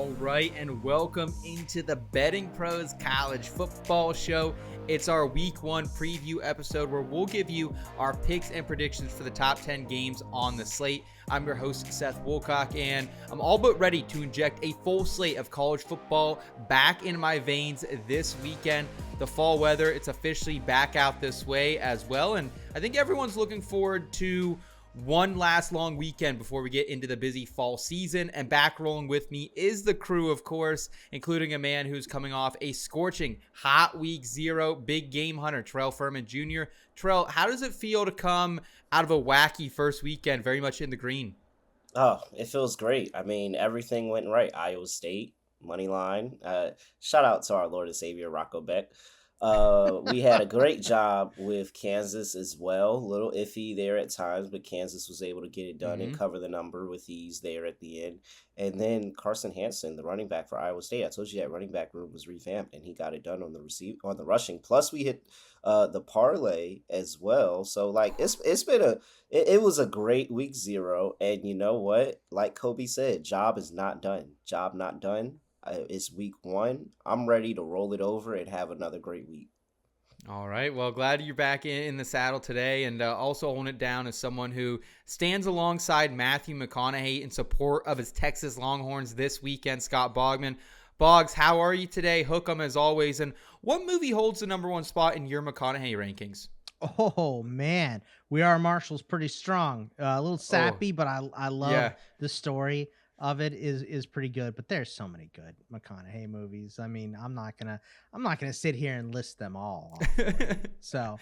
All right, and welcome into the BettingPros College Football Show. It's our Week 1 preview episode where we'll give you our picks and predictions for the top 10 games on the slate. I'm your host, Seth Woolcock, and I'm all but ready to inject a full slate of college football back in my veins this weekend. The fall weather, it's officially back out this way as well, and I think everyone's looking forward to one last long weekend before we get into the busy fall season. And back rolling with me is the crew, of course, including a man who's coming off a scorching hot week 0, big game hunter, Terrell Furman Jr. Terrell, how does it feel to come out of a wacky first weekend, very much in the green? Oh, it feels great. I mean, everything went right. Iowa State, money line. Shout out to our Lord and Savior, Rocco Beck. We had a great job with Kansas as well. A little iffy there at times, but Kansas was able to get it done and cover the number with ease there at the end. And then Carson Hansen, the running back for Iowa State, I told you that running back room was revamped, and he got it done on the rushing. Plus, we hit the parlay as well. So like it was a great week 0, and you know what? Like Kobe said, job is not done. Job not done. It's week 1. I'm ready to roll it over and have another great week. All right. Well, glad you're back in the saddle today, and also holding it down as someone who stands alongside Matthew McConaughey in support of his Texas Longhorns this weekend, Scott Bogman. Boggs, how are you today? Hook 'em as always. And what movie holds the number 1 spot in your McConaughey rankings? Oh, man. We Are Marshall's pretty strong. A little sappy, but I love the story of it is pretty good, but there's so many good McConaughey movies. I mean, I'm not gonna sit here and list them all. So,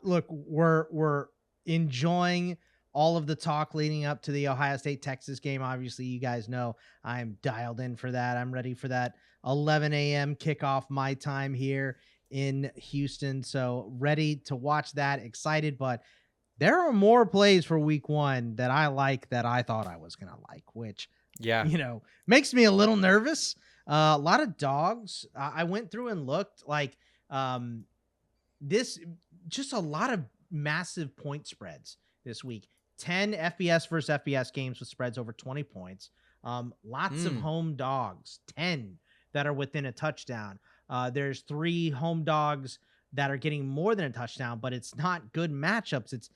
look, we're enjoying all of the talk leading up to the Ohio State Texas game. Obviously, you guys know I'm dialed in for that. I'm ready for that 11 a.m. kickoff my time here in Houston. So ready to watch that. Excited, but there are more plays for week 1 that I like that I thought I was gonna like, which makes me a little nervous. A lot of dogs. I went through and looked like this, just a lot of massive point spreads this week. 10 FBS versus FBS games with spreads over 20 points. Lots of home dogs, 10 that are within a touchdown. There's 3 home dogs that are getting more than a touchdown, but it's not good matchups. It's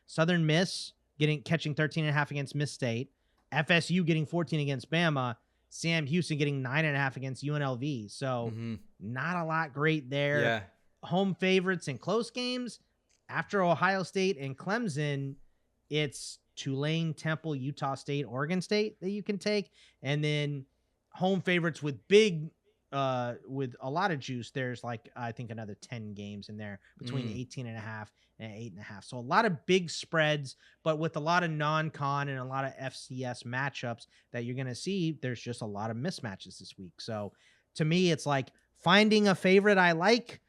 Southern Miss catching 13.5 against Miss State, FSU getting 14 against Bama, Sam Houston getting 9.5 against UNLV. So not a lot great there. Yeah. Home favorites in close games. After Ohio State and Clemson, it's Tulane, Temple, Utah State, Oregon State that you can take. And then home favorites with with a lot of juice. There's I think another 10 games in there between 18.5 and 8.5. So a lot of big spreads, but with a lot of non-con and a lot of FCS matchups that you're going to see, there's just a lot of mismatches this week. So to me, it's like finding a favorite I like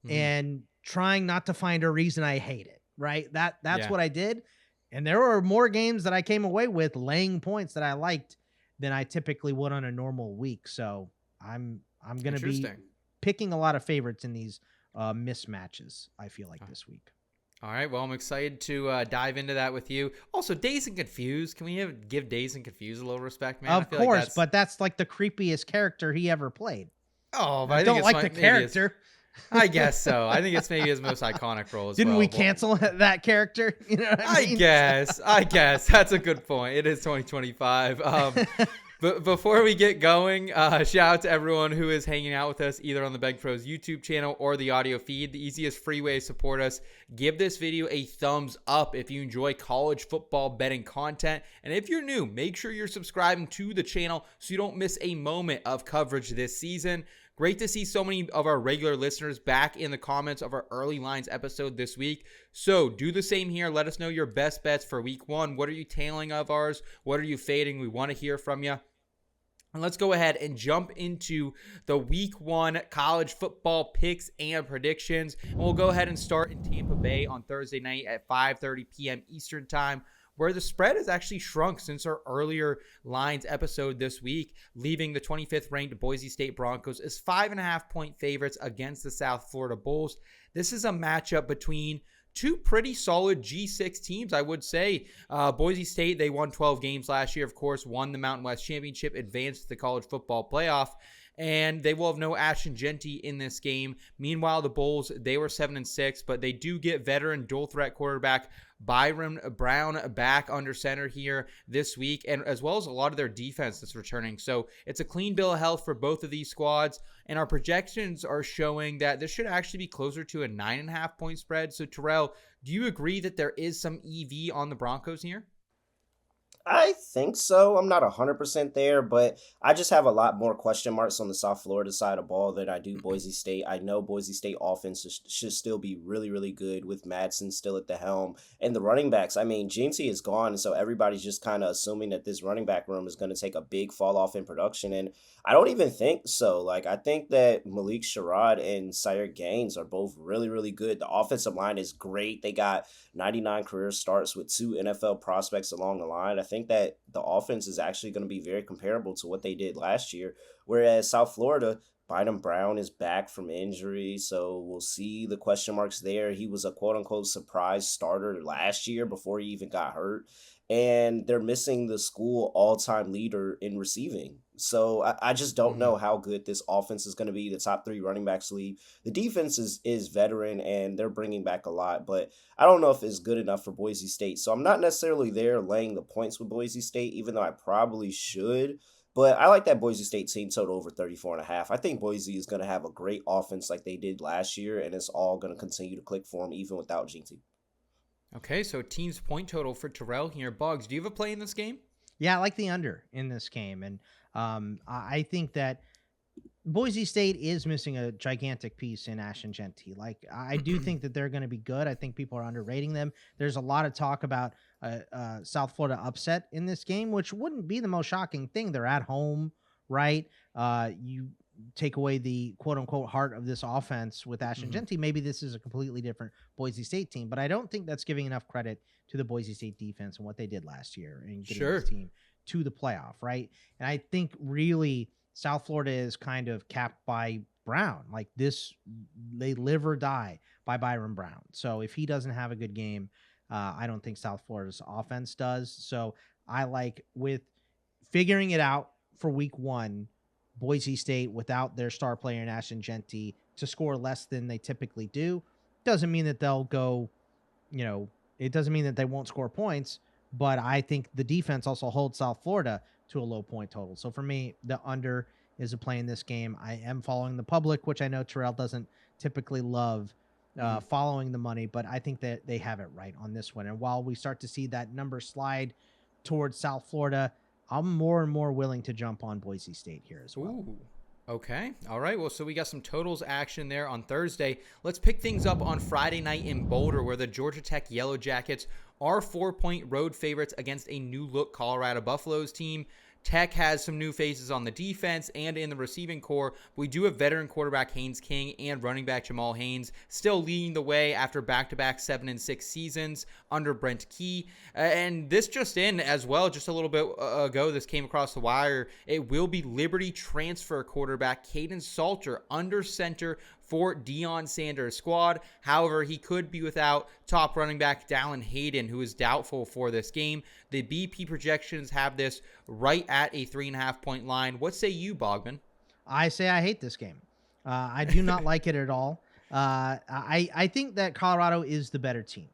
and trying not to find a reason I hate it. Right. That's what I did. And there were more games that I came away with laying points that I liked than I typically would on a normal week. So I'm going to be picking a lot of favorites in these mismatches, I feel like, this week. All right. Well, I'm excited to dive into that with you. Also, Dazed and Confused. Can we give Dazed and Confused a little respect, man? Of course, but that's like the creepiest character he ever played. Oh, but I don't like the character. I guess so. I think it's maybe his most iconic role as well. Didn't we cancel that character? You know what I mean? I guess. That's a good point. It is 2025. But before we get going, shout out to everyone who is hanging out with us either on the BettingPros YouTube channel or the audio feed. The easiest free way to support us, give this video a thumbs up if you enjoy college football betting content. And if you're new, make sure you're subscribing to the channel so you don't miss a moment of coverage this season. Great to see so many of our regular listeners back in the comments of our early lines episode this week. So do the same here. Let us know your best bets for week 1. What are you tailing of ours? What are you fading? We want to hear from you. And let's go ahead and jump into the week 1 college football picks and predictions. And we'll go ahead and start in Tampa Bay on Thursday night at 5:30 p.m. Eastern time, where the spread has actually shrunk since our earlier lines episode this week, leaving the 25th ranked Boise State Broncos as 5.5-point favorites against the South Florida Bulls. This is a matchup between two pretty solid G6 teams, I would say. Boise State, they won 12 games last year, of course, won the Mountain West Championship, advanced to the college football playoff, and they will have no Ashton Genty in this game. Meanwhile, the Bulls, they were 7-6, but they do get veteran dual threat quarterback Byron Brown back under center here this week, and as well as a lot of their defense that's returning. So it's a clean bill of health for both of these squads, and our projections are showing that this should actually be closer to a 9.5 point spread. So Terrell, do you agree that there is some EV on the Broncos here? I think so. I'm not 100% there, but I just have a lot more question marks on the South Florida side of ball than I do Boise State. I know Boise State offense should still be really, really good with Madsen still at the helm. And the running backs, I mean, Jinty is gone, so everybody's just kind of assuming that this running back room is going to take a big fall off in production. And I don't even think so. Like, I think that Malik Sherrod and Sire Gaines are both really, really good. The offensive line is great. They got 99 career starts with 2 NFL prospects along the line. I think that the offense is actually going to be very comparable to what they did last year. Whereas South Florida, Bynum Brown is back from injury, so we'll see the question marks there. He was a quote-unquote surprise starter last year before he even got hurt. And they're missing the school all-time leader in receiving. So I just don't know how good this offense is going to be. The top 3 running backs lead. The defense is veteran, and they're bringing back a lot. But I don't know if it's good enough for Boise State. So I'm not necessarily there laying the points with Boise State, even though I probably should. But I like that Boise State team total over 34.5. I think Boise is going to have a great offense like they did last year, and it's all going to continue to click for them even without GT. Okay, so team's point total for Terrell here. Boggs, do you have a play in this game? Yeah, I like the under in this game. And I think that Boise State is missing a gigantic piece in Ashton Genty. Like, I do think that they're going to be good. I think people are underrating them. There's a lot of talk about South Florida upset in this game, which wouldn't be the most shocking thing. They're at home, right? You take away the quote-unquote heart of this offense with Ashton Genty, maybe this is a completely different Boise State team. But I don't think that's giving enough credit to the Boise State defense and what they did last year in getting this team to the playoff, right? And I think really South Florida is kind of capped by Brown. Like this, they live or die by Byron Brown. So if he doesn't have a good game, I don't think South Florida's offense does. So I like with figuring it out for week 1, Boise State without their star player in Ashton Genty to score less than they typically do. Doesn't mean that they'll go, it doesn't mean that they won't score points, but I think the defense also holds South Florida to a low point total. So for me, the under is a play in this game. I am following the public, which I know Terrell doesn't typically love following the money, but I think that they have it right on this one. And while we start to see that number slide towards South Florida, I'm more and more willing to jump on Boise State here as well. Ooh. Okay. All right. Well, so we got some totals action there on Thursday. Let's pick things up on Friday night in Boulder, where the Georgia Tech Yellow Jackets are 4-point road favorites against a new-look Colorado Buffaloes team. Tech has some new faces on the defense and in the receiving core. We do have veteran quarterback Haynes King and running back Jamal Haynes still leading the way after back-to-back 7-6 seasons under Brent Key. And this just in as well, just a little bit ago, this came across the wire. It will be Liberty transfer quarterback Caden Salter under center for Deion Sanders' squad. However, he could be without top running back Dallin Hayden, who is doubtful for this game. The BP projections have this right at a 3.5 point line. What say you, Bogman? I say I hate this game. I do not like it at all. I think that Colorado is the better team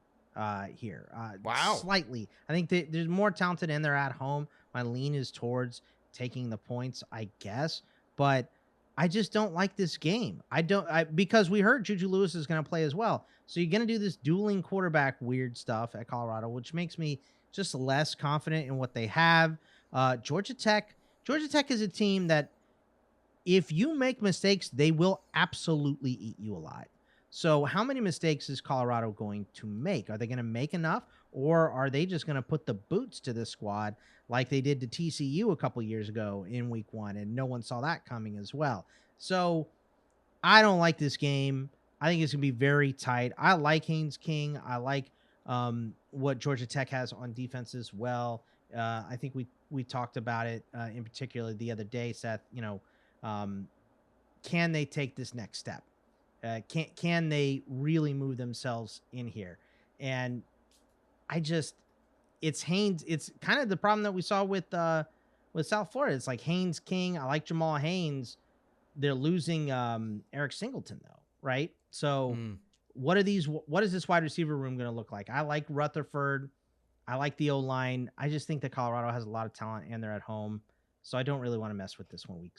here. Wow. Slightly. I think there's more talented and they're at home. My lean is towards taking the points, I guess. But I just don't like this game. Because we heard Juju Lewis is going to play as well. So you're going to do this dueling quarterback weird stuff at Colorado, which makes me just less confident in what they have. Georgia Tech is a team that if you make mistakes, they will absolutely eat you alive. So how many mistakes is Colorado going to make? Are they going to make enough, or are they just going to put the boots to this squad like they did to TCU a couple years ago in week 1, and no one saw that coming as well? So I don't like this game. I think it's going to be very tight. I like Haynes King. I like what Georgia Tech has on defense as well. I think we talked about it in particular the other day, Seth. Can they take this next step? Can they really move themselves in here? And it's Haynes. It's kind of the problem that we saw with South Florida. It's like Haynes King. I like Jamal Haynes. They're losing Eric Singleton though, right? So what is this wide receiver room going to look like? I like Rutherford. I like the O-line. I just think that Colorado has a lot of talent and they're at home. So I don't really want to mess with this one week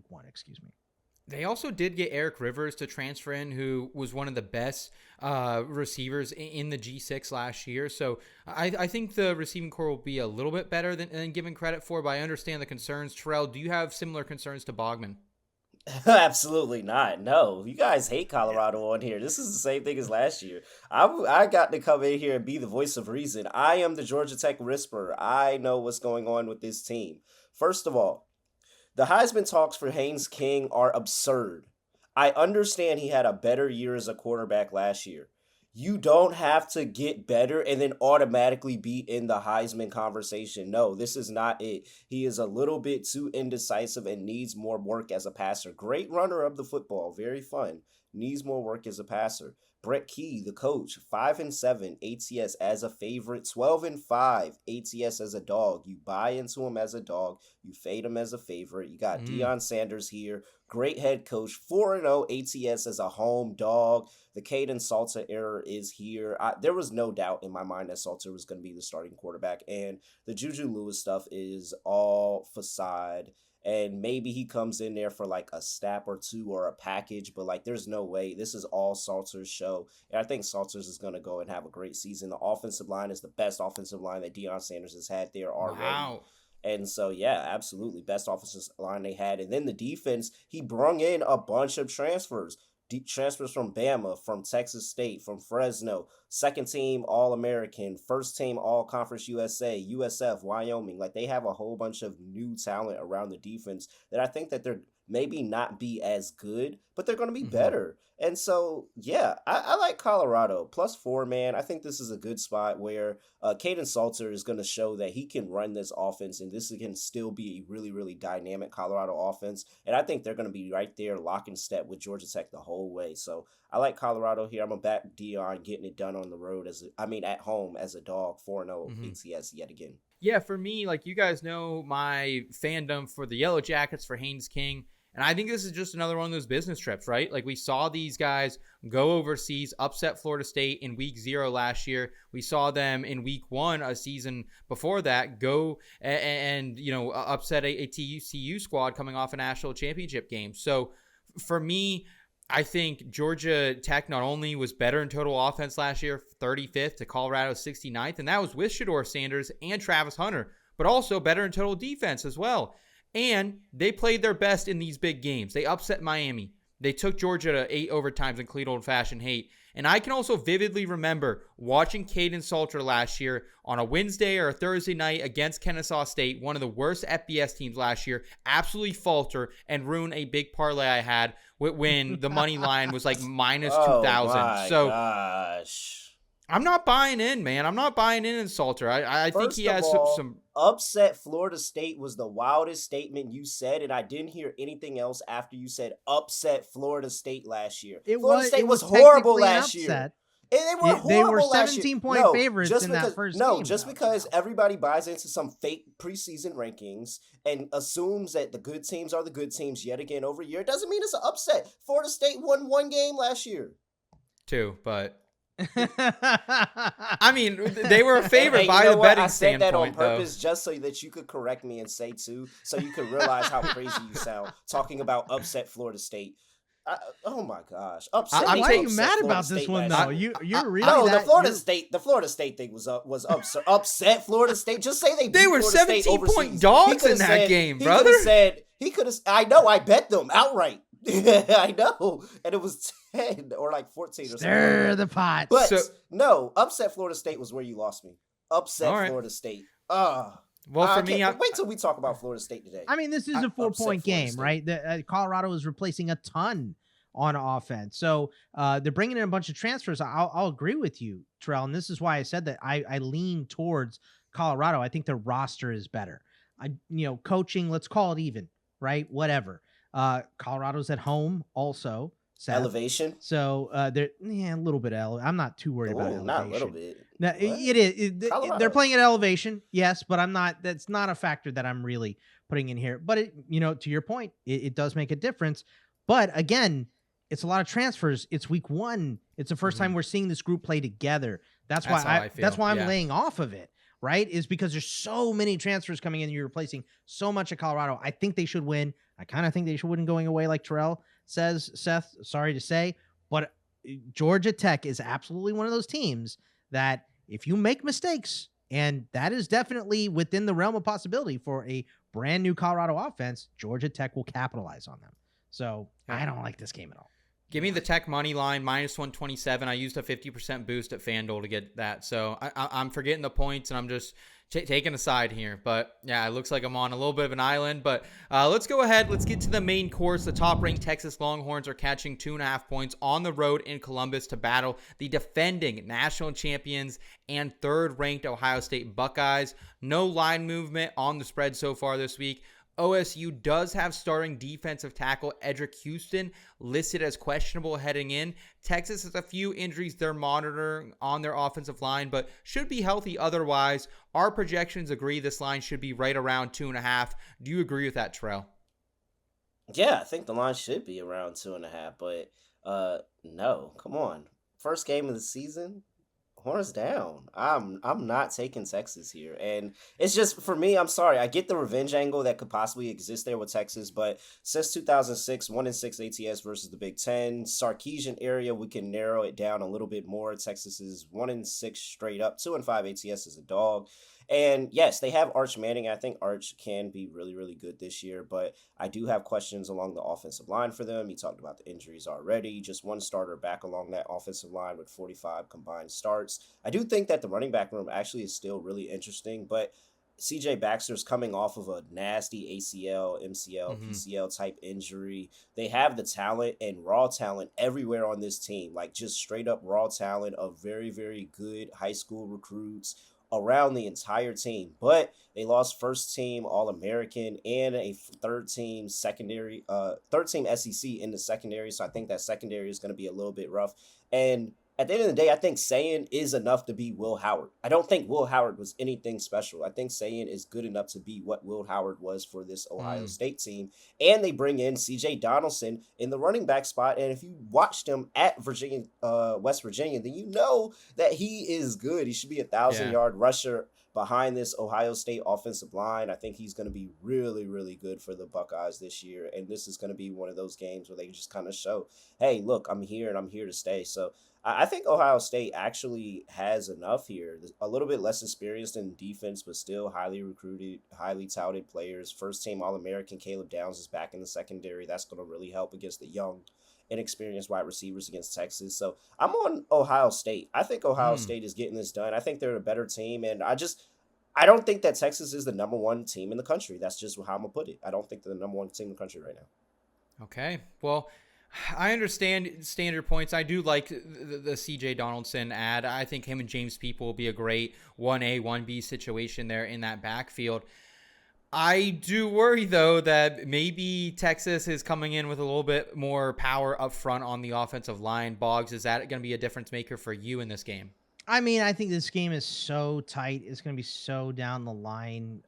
1, excuse me. They also did get Eric Rivers to transfer in, who was one of the best receivers in the G6 last year. So I think the receiving core will be a little bit better than given credit for, but I understand the concerns. Terrell, do you have similar concerns to Bogman? Absolutely not. No, you guys hate Colorado on here. This is the same thing as last year. I got to come in here and be the voice of reason. I am the Georgia Tech whisperer. I know what's going on with this team. First of all, the Heisman talks for Haynes King are absurd. I understand he had a better year as a quarterback last year. You don't have to get better and then automatically be in the Heisman conversation. No, this is not it. He is a little bit too indecisive and needs more work as a passer. Great runner of the football. Very fun. Needs more work as a passer. Brett Key, the coach, 5-7 ATS as a favorite, 12-5 ATS as a dog. You buy into him as a dog. You fade him as a favorite. You got Deion Sanders here. Great head coach, 4-0 ATS as a home dog. The Caden Salter era is here. There was no doubt in my mind that Salter was going to be the starting quarterback. And the Juju Lewis stuff is all facade. And maybe he comes in there for like a snap or two or a package, but like there's no way. This is all Salter's show. And I think Salters is going to go and have a great season. The offensive line is the best offensive line that Deion Sanders has had there already. Wow. And so, yeah, absolutely. Best offensive line they had. And then the defense, he brung in a bunch of transfers. Transfers from Bama, from Texas State, from Fresno, second team All-American, first team All-Conference USA, USF, Wyoming. Like, they have a whole bunch of new talent around the defense that I think that they're maybe not be as good, but they're going to be better. And so, yeah, I like Colorado. +4, man. I think this is a good spot where Caden Salter is going to show that he can run this offense, and this can still be a really, really dynamic Colorado offense. And I think they're going to be right there lock and step with Georgia Tech the whole way. So I like Colorado here. I'm going to back Deion getting it done on the road, at home as a dog, 4-0 ATS yet again. Yeah, for me, like you guys know my fandom for the Yellow Jackets, for Haynes King. And I think this is just another one of those business trips, right? Like we saw these guys go overseas, upset Florida State in week 0 last year. We saw them in week 1, a season before that, go and upset a TCU squad coming off a national championship game. So for me, I think Georgia Tech not only was better in total offense last year, 35th to Colorado's 69th, and that was with Shedeur Sanders and Travis Hunter, but also better in total defense as well. And they played their best in these big games. They upset Miami. They took Georgia to 8 overtimes in clean old-fashioned hate. And I can also vividly remember watching Caden Salter last year on a Wednesday or a Thursday night against Kennesaw State, one of the worst FBS teams last year, absolutely falter and ruin a big parlay I had when the money line was like minus 2,000. Gosh. I'm not buying in, man. I'm not buying in Salter. I think he has some. Upset Florida State was the wildest statement you said, and I didn't hear anything else after you said upset Florida State last year. Florida State was horrible last year. They were horrible. They were 17-point favorites in that first game. Just because everybody buys into some fake preseason rankings and assumes that the good teams are the good teams yet again over a year, it doesn't mean it's an upset. Florida State won 1 game last year. 2, but... I mean, they were a favorite by the betting standpoint. I said that on purpose just so that you could correct me and say 2, so you could realize how crazy you sound talking about upset Florida State. Oh my gosh! Why are you mad about this one though? You're really the Florida State thing was upset Florida State. Just say they were 17-point dogs in that game, brother. He could have. I know. I bet them outright. I know, and it was 10 or like 14 or something. Stir the pot. But no, upset Florida State was where you lost me. Upset Florida State. Well, for me, wait till we talk about Florida State today. I mean, this is a 4-point game, right? Colorado is replacing a ton on offense, so they're bringing in a bunch of transfers. I'll agree with you, Terrell, and this is why I said that I lean towards Colorado. I think their roster is better. Coaching, let's call it even, right? Whatever. Colorado's at home also, Seth. Elevation. So they're a little bit I'm not too worried about elevation. Not a little bit. Now, they're playing at elevation, yes, but that's not a factor that I'm really putting in here. But to your point, it does make a difference. But again, it's a lot of transfers. It's week 1. It's the first time we're seeing this group play together. That's why I'm laying off of it, right? Is because there's so many transfers coming in. You're replacing so much of Colorado. I think they should win. I kind of think they should win going away, like Terrell says, Seth, sorry to say. But Georgia Tech is absolutely one of those teams that if you make mistakes, and that is definitely within the realm of possibility for a brand new Colorado offense, Georgia Tech will capitalize on them. So I don't like this game at all. Give me the Tech money line, -127. I used a 50% boost at FanDuel to get that. So I'm forgetting the points, and I'm just taking a side here. But yeah, it looks like I'm on a little bit of an island. But let's go ahead. Let's get to the main course. The top-ranked Texas Longhorns are catching 2.5 points on the road in Columbus to battle the defending national champions and third-ranked Ohio State Buckeyes. No line movement on the spread so far this week. OSU does have starting defensive tackle Edric Houston listed as questionable heading in. Texas has a few injuries they're monitoring on their offensive line, but should be healthy otherwise. Our projections agree this line should be right around 2.5. Do you agree with that, Terrell? Yeah, I think the line should be around 2.5, but no, come on. First game of the season, horns down. I'm not taking Texas here. And it's just, for me, I'm sorry. I get the revenge angle that could possibly exist there with Texas, but since 2006, 1-6 ATS versus the Big Ten, Sarkeesian area, we can narrow it down a little bit more. Texas is 1-6 straight up, 2-5 ATS as a dog. And yes, they have Arch Manning. I think Arch can be really, really good this year, but I do have questions along the offensive line for them. You talked about the injuries already. Just one starter back along that offensive line with 45 combined starts. I do think that the running back room actually is still really interesting, but CJ Baxter's coming off of a nasty ACL, MCL, PCL type injury. They have the talent and raw talent everywhere on this team, like just straight up raw talent of very, very good high school recruits around the entire team, but they lost first team All-American and a third team SEC in the secondary. So I think that secondary is going to be a little bit rough. And at the end of the day, I think Sayin is enough to be Will Howard. I don't think Will Howard was anything special. I think Sayin is good enough to be what Will Howard was for this Ohio State team. And they bring in C.J. Donaldson in the running back spot. And if you watched him at West Virginia, then you know that he is good. He should be a 1,000-yard rusher behind this Ohio State offensive line. I think he's going to be really, really good for the Buckeyes this year. And this is going to be one of those games where they just kind of show, hey, look, I'm here and I'm here to stay. So I think Ohio State actually has enough here. A little bit less experienced in defense, but still highly recruited, highly touted players. First team All-American Caleb Downs is back in the secondary. That's going to really help against the young, inexperienced wide receivers against Texas. So I'm on Ohio State. I think Ohio State is getting this done. I think they're a better team, and I don't think that Texas is the number one team in the country. That's just how I'm going to put it. I don't think they're the number one team in the country right now. Okay. Well, I understand standard points. I do like the CJ Donaldson ad. I think him and James Peep will be a great 1A, 1B situation there in that backfield. I do worry, though, that maybe Texas is coming in with a little bit more power up front on the offensive line. Boggs, is that going to be a difference maker for you in this game? I mean, I think this game is so tight. It's going to be so down the line.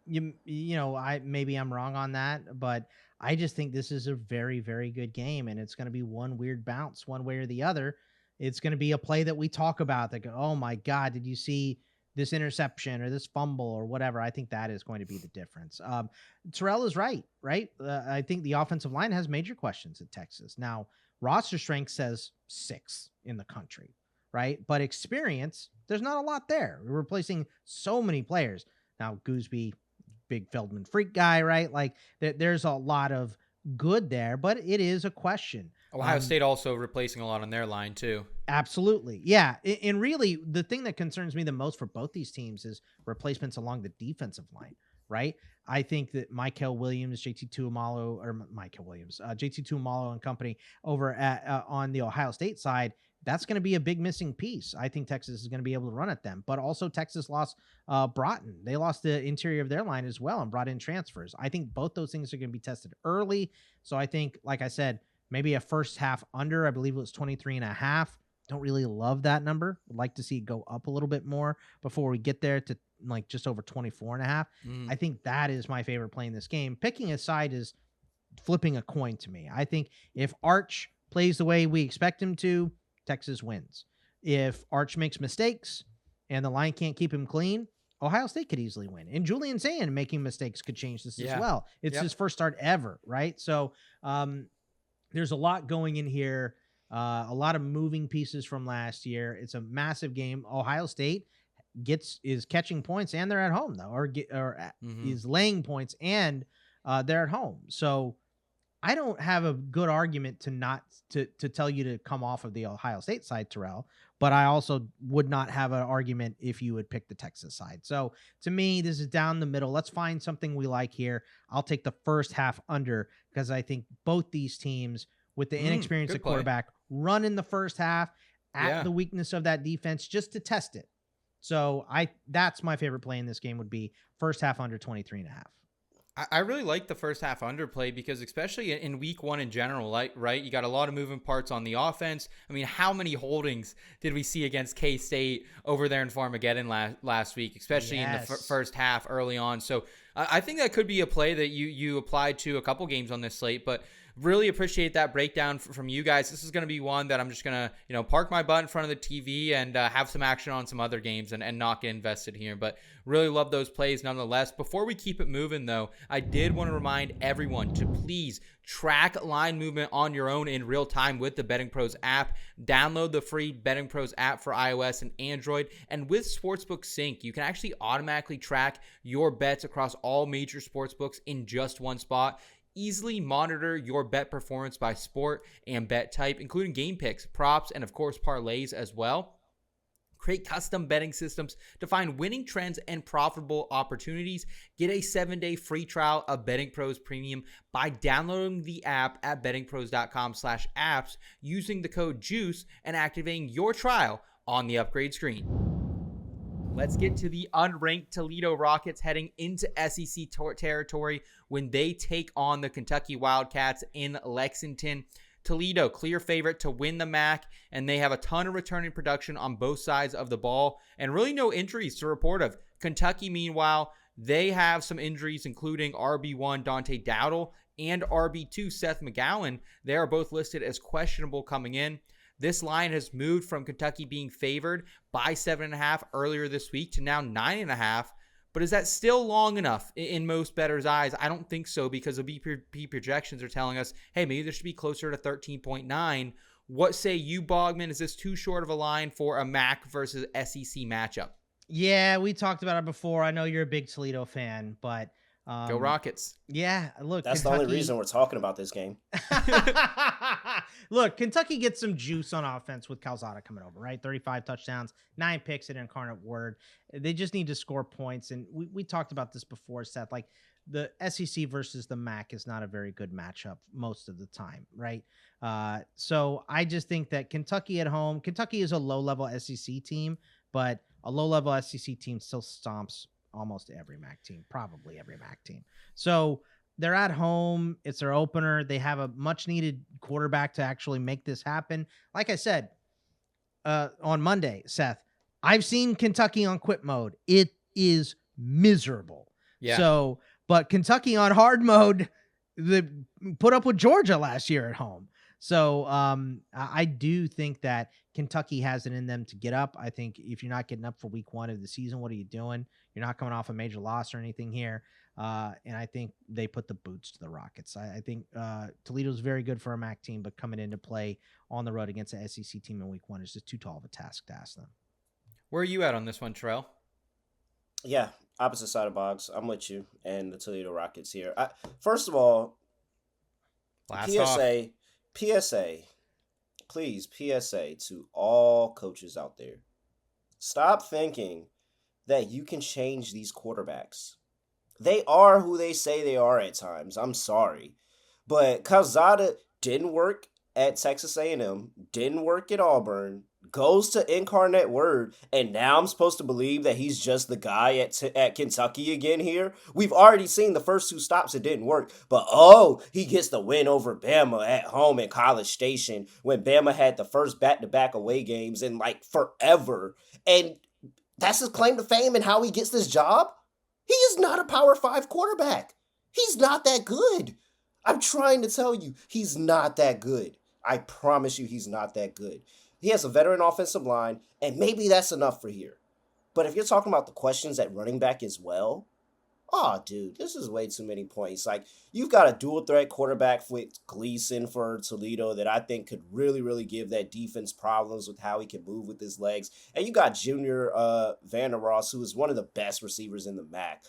Maybe I'm wrong on that, but I just think this is a very, very good game, and it's going to be one weird bounce one way or the other. It's going to be a play that we talk about that go, oh my God, did you see this interception or this fumble or whatever? I think that is going to be the difference. Terrell is right? I think the offensive line has major questions at Texas. Now, roster strength says 6th in the country, right? But experience, there's not a lot there. We're replacing so many players. Now, Gooseby, big Feldman freak guy, right? Like there's a lot of good there, but it is a question. Ohio State also replacing a lot on their line too. Absolutely. Yeah. And really the thing that concerns me the most for both these teams is replacements along the defensive line, right? I think that JT Tuimoloau and company over at on the Ohio State side, that's going to be a big missing piece. I think Texas is going to be able to run at them, but also Texas lost Broughton. They lost the interior of their line as well and brought in transfers. I think both those things are going to be tested early. So I think, like I said, maybe a first half under. I believe it was 23.5. Don't really love that number. Would like to see it go up a little bit more before we get there to like just over 24.5. I think that is my favorite play in this game. Picking a side is flipping a coin to me. I think if Arch plays the way we expect him to, Texas wins. If Arch makes mistakes and the line can't keep him clean, Ohio State could easily win. And Julian Sand making mistakes could change this as well. It's his first start ever, right? So there's a lot going in here, a lot of moving pieces from last year. It's a massive game. Ohio State is catching points, and they're at home though, or is laying points, and they're at home. So I don't have a good argument to tell you to come off of the Ohio State side, Terrell, but I also would not have an argument if you would pick the Texas side. So to me, this is down the middle. Let's find something we like here. I'll take the first half under because I think both these teams with the inexperience of quarterback run in the first half at the weakness of that defense just to test it. So that's my favorite play in this game would be first half under 23.5. I really like the first half underplay because especially in week one in general, right? You got a lot of moving parts on the offense. I mean, how many holdings did we see against K-State over there in Farmageddon last week, especially in the first half early on? So I think that could be a play that you applied to a couple games on this slate, but really appreciate that breakdown from you guys. This is going to be one that I'm just going to, park my butt in front of the TV and have some action on some other games and not get invested here. But really love those plays nonetheless. Before we keep it moving, though, I did want to remind everyone to please track line movement on your own in real time with the BettingPros app. Download the free BettingPros app for iOS and Android. And with Sportsbook Sync, you can actually automatically track your bets across all major sportsbooks in just one spot. Easily monitor your bet performance by sport and bet type, including game picks, props, and of course parlays as well. Create custom betting systems to find winning trends and profitable opportunities. Get a 7-day free trial of BettingPros Premium by downloading the app at bettingpros.com/apps using the code JUICE and activating your trial on the upgrade screen. Let's get to the unranked Toledo Rockets heading into SEC territory when they take on the Kentucky Wildcats in Lexington. Toledo, clear favorite to win the MAC, and they have a ton of returning production on both sides of the ball, and really no injuries to report of. Kentucky, meanwhile, they have some injuries, including RB1 Dante Dowdle and RB2 Seth McGowan. They are both listed as questionable coming in. This line has moved from Kentucky being favored by 7.5 earlier this week to now 9.5. But is that still long enough in most bettors' eyes? I don't think so, because the BP projections are telling us, hey, maybe this should be closer to 13.9. What say you, Bogman? Is this too short of a line for a MAC versus SEC matchup? Yeah, we talked about it before. I know you're a big Toledo fan, but go Rockets. Yeah, look, that's Kentucky... the only reason we're talking about this game. Look, Kentucky gets some juice on offense with Calzada coming over, right? 35 touchdowns, 9 picks at Incarnate Word. They just need to score points. And we talked about this before, Seth. Like, the SEC versus the MAC is not a very good matchup most of the time, right? So I just think that Kentucky at home, Kentucky is a low-level SEC team, but a low-level SEC team still stomps almost every MAC team, probably every MAC team. So they're at home. It's their opener. They have a much-needed quarterback to actually make this happen. Like I said on Monday, Seth, I've seen Kentucky on quit mode. It is miserable. Yeah. So, but Kentucky on hard mode, they put up with Georgia last year at home. So I do think that Kentucky has it in them to get up. I think if you're not getting up for week 1 of the season, what are you doing? You're not coming off a major loss or anything here. And I think they put the boots to the Rockets. I think Toledo's very good for a MAC team, but coming into play on the road against an SEC team in week 1 is just too tall of a task to ask them. Where are you at on this one, Terrell? Yeah, opposite side of Boggs. I'm with you and the Toledo Rockets here. First of all, PSA, please, PSA to all coaches out there. Stop thinking that you can change these quarterbacks. They are who they say they are at times. I'm sorry. But Calzada didn't work at Texas A&M, didn't work at Auburn, goes to Incarnate Word, and now I'm supposed to believe that he's just the guy at Kentucky again here? We've already seen the first 2 stops, it didn't work. But, he gets the win over Bama at home in College Station when Bama had the first back-to-back away games in, forever. And that's his claim to fame and how he gets this job? He is not a Power 5 quarterback. He's not that good. I'm trying to tell you, he's not that good. I promise you he's not that good. He has a veteran offensive line, and maybe that's enough for here. But if you're talking about the questions at running back as well, dude, this is way too many points. You've got a dual threat quarterback with Gleason for Toledo that I think could really, really give that defense problems with how he can move with his legs. And you got Junior Vander Ross, who is one of the best receivers in the MAC.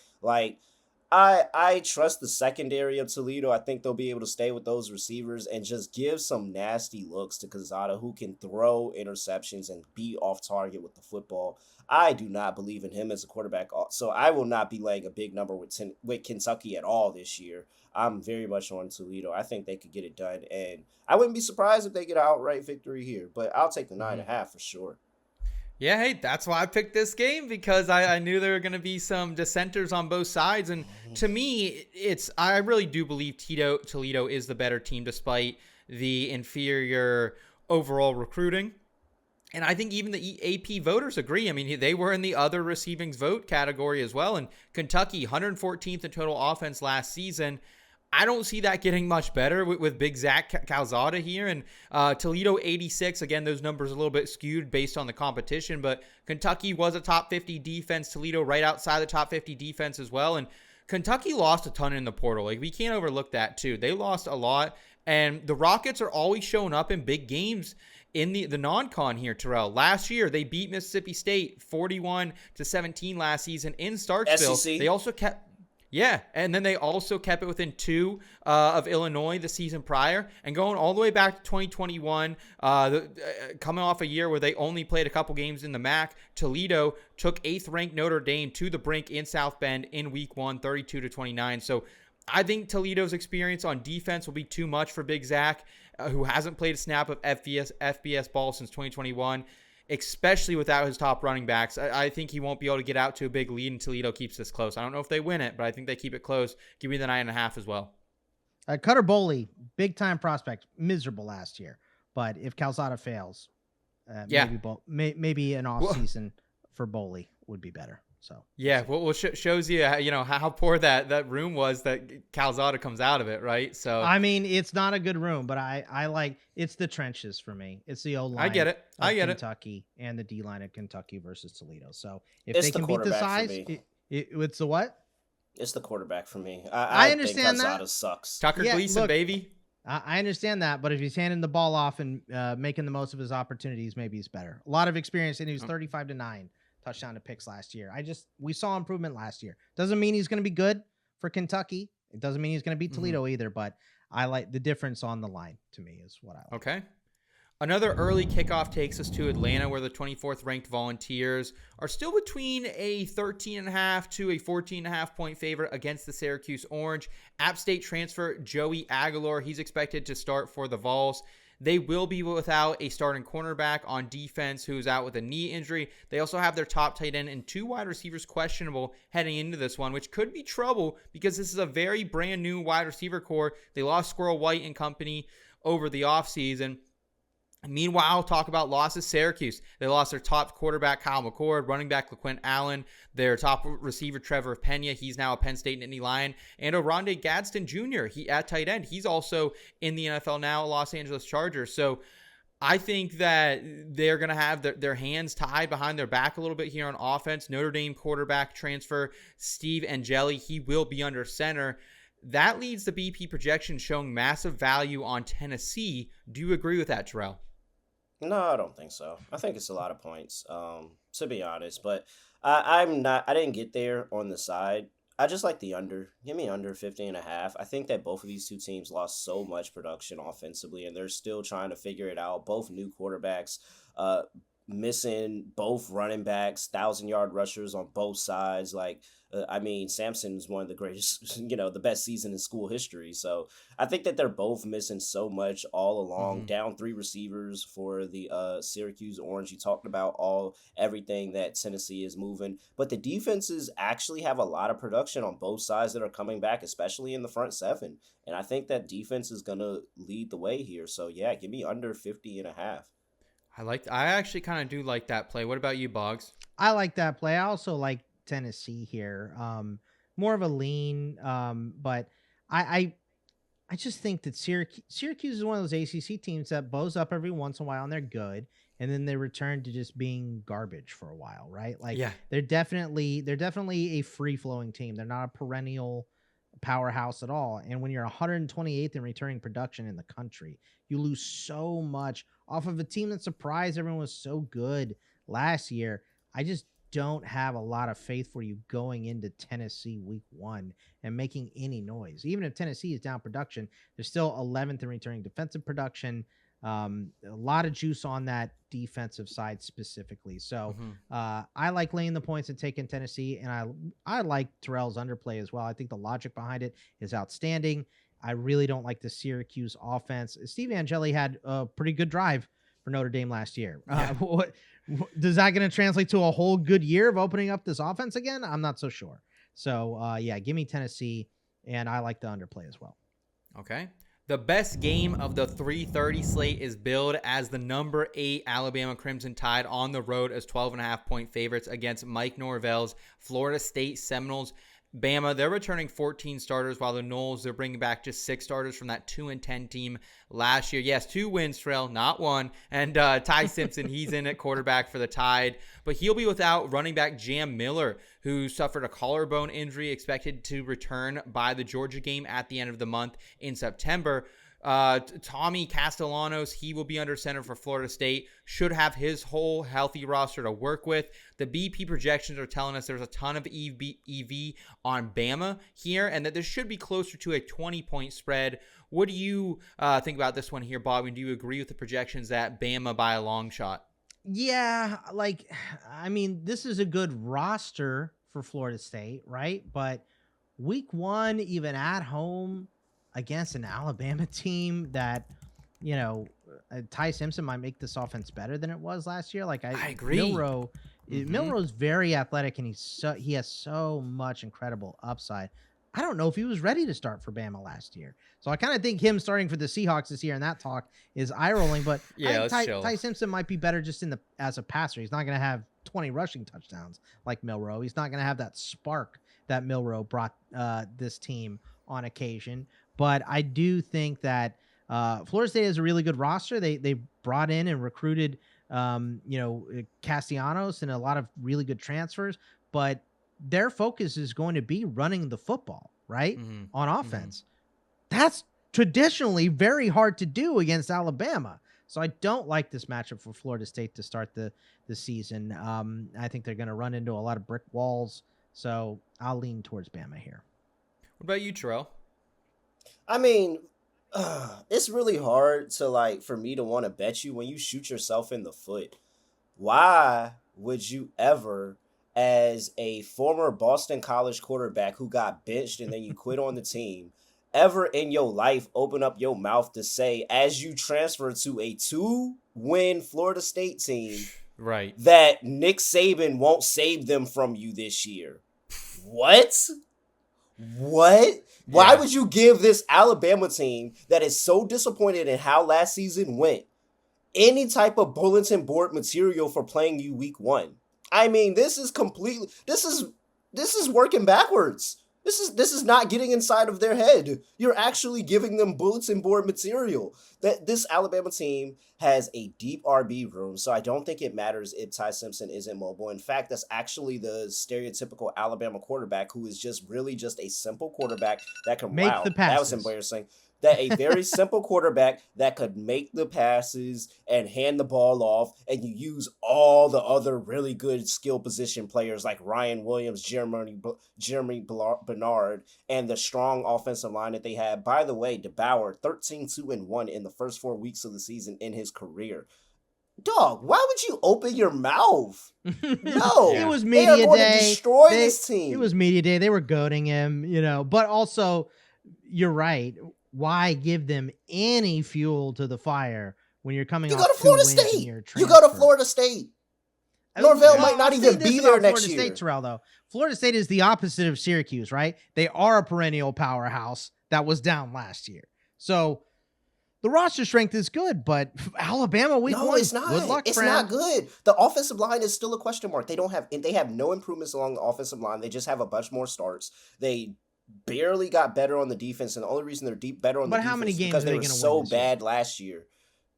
I trust the secondary of Toledo. I think they'll be able to stay with those receivers and just give some nasty looks to Calzada, who can throw interceptions and be off target with the football. I do not believe in him as a quarterback, so I will not be laying a big number with Kentucky at all this year. I'm very much on Toledo. I think they could get it done, and I wouldn't be surprised if they get an outright victory here, but I'll take the 9.5 for sure. Yeah, hey, that's why I picked this game, because I knew there were going to be some dissenters on both sides. And to me, I really do believe Toledo is the better team despite the inferior overall recruiting. And I think even the AP voters agree. I mean, they were in the other receiving vote category as well. And Kentucky, 114th in total offense last season. I don't see that getting much better with Big Zach Calzada here. And Toledo 86, again, those numbers are a little bit skewed based on the competition, but Kentucky was a top 50 defense. Toledo right outside the top 50 defense as well. And Kentucky lost a ton in the portal. We can't overlook that too. They lost a lot. And the Rockets are always showing up in big games in the non-con here, Terrell. Last year, they beat Mississippi State 41-17 last season in Starkville. SEC. They also kept... Yeah, and then they also kept it within 2 of Illinois the season prior, and going all the way back to 2021, coming off a year where they only played a couple games in the MAC, Toledo took 8th-ranked Notre Dame to the brink in South Bend in Week 1, 32-29. So I think Toledo's experience on defense will be too much for Big Zach, who hasn't played a snap of FBS ball since 2021. Especially without his top running backs. I think he won't be able to get out to a big lead, and Toledo keeps this close. I don't know if they win it, but I think they keep it close. Give me the 9.5 as well. Cutter Boley, big-time prospect, miserable last year. But if Calzada fails, maybe an off-season for Boley would be better. So yeah, well, shows you how poor that room was that Calzada comes out of it, right? So I mean, it's not a good room, but I like it's the trenches for me. It's the O line. I get it. Kentucky and the D line of Kentucky versus Toledo. So if they can beat the size, it's the what? It's the quarterback for me. I understand think Calzada that sucks. Tucker Gleason, baby. I understand that, but if he's handing the ball off and making the most of his opportunities, maybe he's better. A lot of experience, and he was 35-9. Touchdown to picks last year. We saw improvement last year. Doesn't mean he's going to be good for Kentucky. It doesn't mean he's going to beat Toledo either, but I like the difference on the line to me is what I like. Okay. Another early kickoff takes us to Atlanta, where the 24th ranked Volunteers are still between a 13.5 to a 14.5 point favorite against the Syracuse Orange. App State transfer Joey Aguilar, he's expected to start for the Vols. They will be without a starting cornerback on defense who's out with a knee injury. They also have their top tight end and 2 wide receivers questionable heading into this one, which could be trouble because this is a very brand new wide receiver core. They lost Squirrel White and company over the offseason. Meanwhile, talk about losses. Syracuse, they lost their top quarterback, Kyle McCord, running back, LaQuint Allen, their top receiver, Trevor Pena. He's now a Penn State Nittany Lion. And Oronde Gadsden Jr., he at tight end. He's also in the NFL now, Los Angeles Chargers. So I think that they're going to have their hands tied behind their back a little bit here on offense. Notre Dame quarterback transfer, Steve Angeli, he will be under center. That leads the BP projection showing massive value on Tennessee. Do you agree with that, Terrell? No, I don't think so. I think it's a lot of points, to be honest. But I didn't get there on the side. I just like the under. Give me under 50.5. I think that both of these two teams lost so much production offensively, and they're still trying to figure it out. Both new quarterbacks. missing both running backs, 1,000-yard rushers on both sides. Like, I mean, Samson's one of the greatest, the best season in school history. So I think that they're both missing so much all along. Down 3 receivers for the Syracuse Orange. You talked about everything that Tennessee is moving, but the defenses actually have a lot of production on both sides that are coming back, especially in the front 7. And I think that defense is gonna lead the way here. So yeah, give me under 50.5. I actually kind of do like that play. What about you, Boggs? I like that play. I also like Tennessee here. More of a lean, but I just think that Syracuse is one of those ACC teams that blows up every once in a while and they're good, and then they return to just being garbage for a while, right? Like, they're definitely a free flowing team. They're not a perennial powerhouse at all. And when you're 128th in returning production in the country, you lose so much off of a team that surprised everyone was so good last year. I just don't have a lot of faith for you going into Tennessee week 1 and making any noise. Even if Tennessee is down production, they're still 11th in returning defensive production. A lot of juice on that defensive side specifically. So I like laying the points and taking Tennessee, and I like Terrell's underplay as well. I think the logic behind it is outstanding. I really don't like the Syracuse offense. Steve Angeli had a pretty good drive for Notre Dame last year. What does that going to translate to a whole good year of opening up this offense again? I'm not so sure. So give me Tennessee, and I like the underplay as well. Okay. The best game of the 3:30 slate is billed as the number 8 Alabama Crimson Tide on the road as 12.5-point favorites against Mike Norvell's Florida State Seminoles. Bama, they're returning 14 starters, while the Noles, they're bringing back just 6 starters from that 2-10 team last year. Yes, 2 wins, Terrell, not 1. And Ty Simpson, he's in at quarterback for the Tide, but he'll be without running back Jam Miller, who suffered a collarbone injury, expected to return by the Georgia game at the end of the month in September. Tommy Castellanos, he will be under center for Florida State, should have his whole healthy roster to work with. The BP projections are telling us there's a ton of EV on Bama here, and that this should be closer to a 20-point spread. What do you think about this one here, Bobby? Do you agree with the projections that Bama by a long shot? Yeah, this is a good roster for Florida State, right? But week 1, even at home against an Alabama team that, Ty Simpson might make this offense better than it was last year. Like, I agree. Milroe's very athletic, and he has so much incredible upside. I don't know if he was ready to start for Bama last year. So I kind of think him starting for the Seahawks this year and that talk is eye-rolling. But Ty Simpson might be better just as a passer. He's not going to have 20 rushing touchdowns like Milroe. He's not going to have that spark that Milroe brought this team on occasion. But I do think that Florida State has a really good roster. They brought in and recruited, Castellanos and a lot of really good transfers. But their focus is going to be running the football, right, on offense. That's traditionally very hard to do against Alabama. So I don't like this matchup for Florida State to start the season. I think they're going to run into a lot of brick walls. So I'll lean towards Bama here. What about you, Terrell? I mean, it's really hard for me to want to bet you when you shoot yourself in the foot. Why would you ever, as a former Boston College quarterback who got benched and then you quit on the team, ever in your life open up your mouth to say, as you transfer to a 2-win Florida State team, right, that Nick Saban won't save them from you this year? What? Why would you give this Alabama team that is so disappointed in how last season went any type of bulletin board material for playing you week 1? I mean, this is working backwards. This is not getting inside of their head. You're actually giving them bulletin board material. That this Alabama team has a deep RB room, so I don't think it matters if Ty Simpson isn't mobile. In fact, that's actually the stereotypical Alabama quarterback who is just a simple quarterback that can make the passes. That was embarrassing. That a very simple quarterback that could make the passes and hand the ball off, and you use all the other really good skill position players like Ryan Williams, Jeremy Bernard, and the strong offensive line that they had. By the way, DeBauer, 13-2-1 in the first 4 weeks of the season in his career. Dog, why would you open your mouth? No, it was media day. To destroy this team. It was media day. They were goading him, But also, you're right. Why give them any fuel to the fire when you're coming? You off go to Florida State. You go to Florida State. Norvell might not even be there next year. Florida State, Terrell, though. Florida State is the opposite of Syracuse, right? They are a perennial powerhouse that was down last year. So the roster strength is good, but Alabama week one. No, it's not. Good luck, it's friend. not good. The offensive line is still a question mark. They have no improvements along the offensive line. They just have a bunch more starts. They barely got better on the defense, and the only reason they're better on the defense is because they were so bad last year.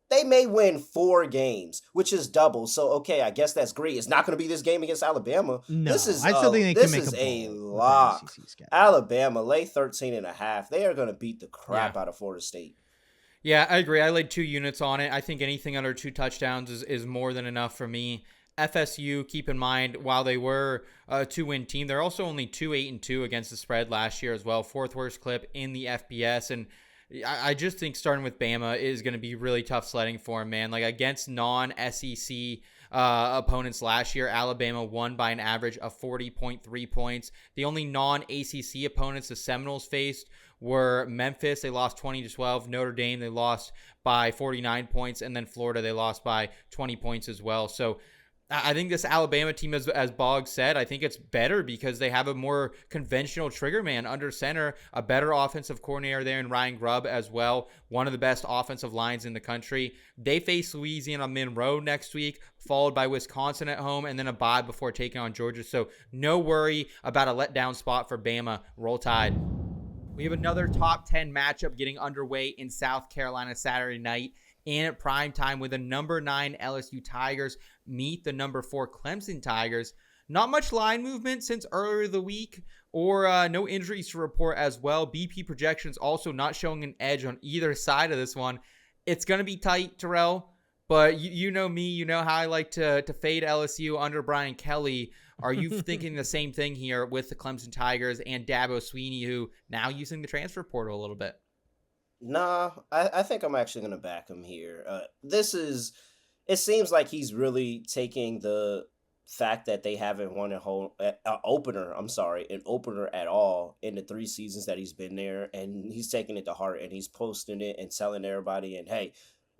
They may win 4 games, which is double. So, okay, I guess that's great. It's not going to be this game against Alabama. No, I still think they can make a lock. Alabama, lay 13.5. They are going to beat the crap out of Florida State. Yeah, I agree. I laid 2 units on it. I think anything under 2 touchdowns is more than enough for me. FSU, keep in mind, while they were a 2-win team, they're also only 2-8-2 against the spread last year as well. 4th worst clip in the FBS. And I just think starting with Bama is going to be really tough sledding for him, man. Like against non-SEC opponents last year, Alabama won by an average of 40.3 points. The only non-ACC opponents the Seminoles faced were Memphis. They lost 20-12. Notre Dame, they lost by 49 points. And then Florida, they lost by 20 points as well. So I think this Alabama team, as Boggs said, I think it's better because they have a more conventional trigger man under center, a better offensive coordinator there in Ryan Grubb as well, one of the best offensive lines in the country. They face Louisiana Monroe next week, followed by Wisconsin at home, and then a bye before taking on Georgia. So no worry about a letdown spot for Bama. Roll Tide. We have another top 10 matchup getting underway in South Carolina Saturday night. And at prime time with the number 9 LSU Tigers meet the number 4 Clemson Tigers. Not much line movement since earlier the week, or no injuries to report as well. BP projections also not showing an edge on either side of this one. It's going to be tight, Terrell, but you know me, you know how I like to fade LSU under Brian Kelly. Are you thinking the same thing here with the Clemson Tigers and Dabo Swinney, who now using the transfer portal a little bit? Nah, I think I'm actually going to back him here. It seems like he's really taking the fact that they haven't won an opener at all in the 3 seasons that he's been there, and he's taking it to heart, and he's posting it and telling everybody, and hey,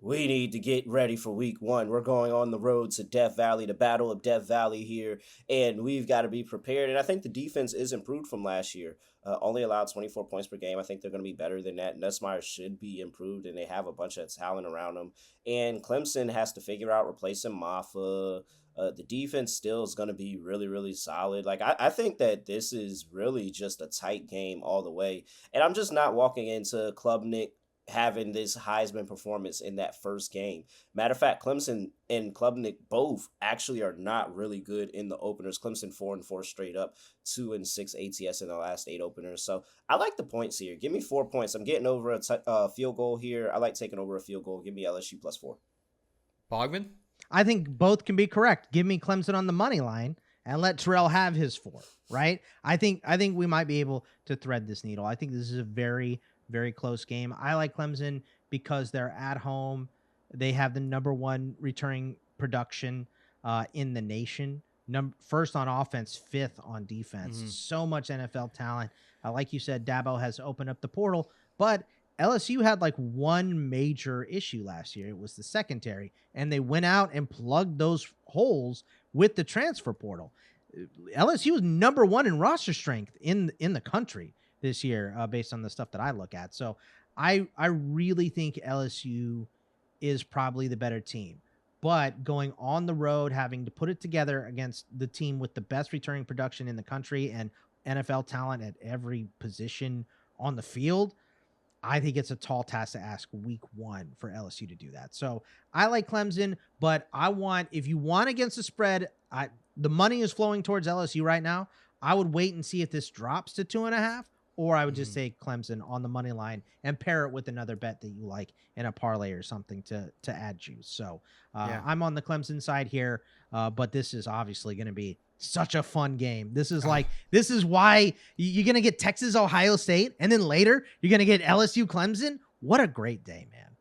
we need to get ready for week 1. We're going on the road to Death Valley, the Battle of Death Valley here, and we've got to be prepared. And I think the defense is improved from last year. Only allowed 24 points per game. I think they're going to be better than that. Nussmeier should be improved, and they have a bunch of talent around them. And Clemson has to figure out replacing Maffa. The defense still is going to be really, really solid. Like, I think that this is really just a tight game all the way. And I'm just not walking into Klubnik having this Heisman performance in that first game. Matter of fact, Clemson and Klubnik both actually are not really good in the openers. Clemson 4-4 straight up, 2-6 ATS in the last 8 openers. So I like the points here. Give me 4 points. I'm getting over a field goal here. I like taking over a field goal. Give me LSU +4. Bogman? I think both can be correct. Give me Clemson on the money line and let Terrell have his 4, right? I think we might be able to thread this needle. I think this is a very, very close game. I like Clemson because they're at home. They have the number 1 returning production in the nation. First on offense, 5th on defense. Mm-hmm. So much NFL talent. Like you said, Dabo has opened up the portal, but LSU had like one major issue last year. It was the secondary, and they went out and plugged those holes with the transfer portal. LSU was number 1 in roster strength in the country this year, based on the stuff that I look at. So I really think LSU is probably the better team. But going on the road, having to put it together against the team with the best returning production in the country and NFL talent at every position on the field, I think it's a tall task to ask week 1 for LSU to do that. So I like Clemson, but if you want against the spread, the money is flowing towards LSU right now. I would wait and see if this drops to 2.5, or I would just say Clemson on the money line and pair it with another bet that you like in a parlay or something to add juice. So I'm on the Clemson side here, but this is obviously going to be such a fun game. This is why you're going to get Texas, Ohio State, and then later you're going to get LSU, Clemson. What a great day, man.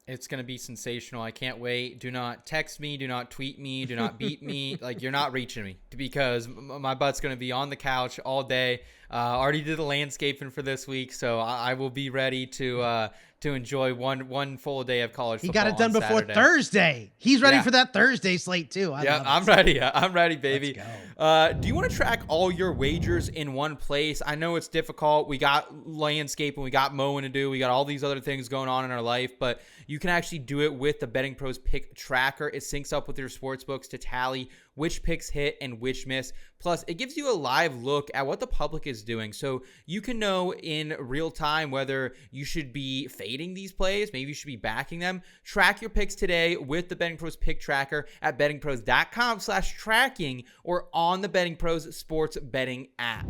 It's going to be sensational. I can't wait. Do not text me. Do not tweet me. Do not beat me. Like, you're not reaching me because my butt's going to be on the couch all day. Already did the landscaping for this week, so I will be ready to enjoy one full day of college football. He got it done before Saturday. Thursday. He's ready for that Thursday slate too. I'm ready. I'm ready, baby. Let's go. Do you want to track all your wagers in one place? I know it's difficult. We got landscaping, we got mowing to do, we got all these other things going on in our life, but you can actually do it with the BettingPros pick tracker. It syncs up with your sports books to tally which picks hit and which miss. Plus, it gives you a live look at what the public is doing. So you can know in real time whether you should be fading these plays, maybe you should be backing them. Track your picks today with the BettingPros pick tracker at bettingpros.com/tracking or on the BettingPros sports betting app.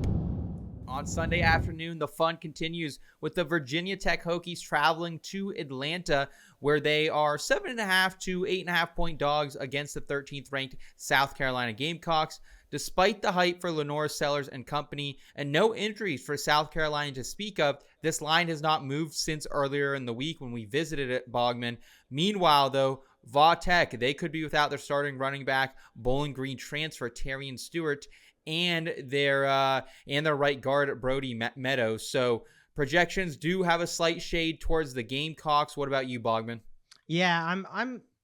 On Sunday afternoon, the fun continues with the Virginia Tech Hokies traveling to Atlanta, where they are 7.5 to 8.5 point dogs against the 13th ranked South Carolina Gamecocks. Despite the hype for Lenore Sellers and company and no injuries for South Carolina to speak of, this line has not moved since earlier in the week when we visited at Bogman. Meanwhile, though, Va Tech, they could be without their starting running back, Bowling Green transfer Terrian Stewart, and their right guard Brody Meadows. So projections do have a slight shade towards the Gamecocks. What about you, Bogman? Yeah,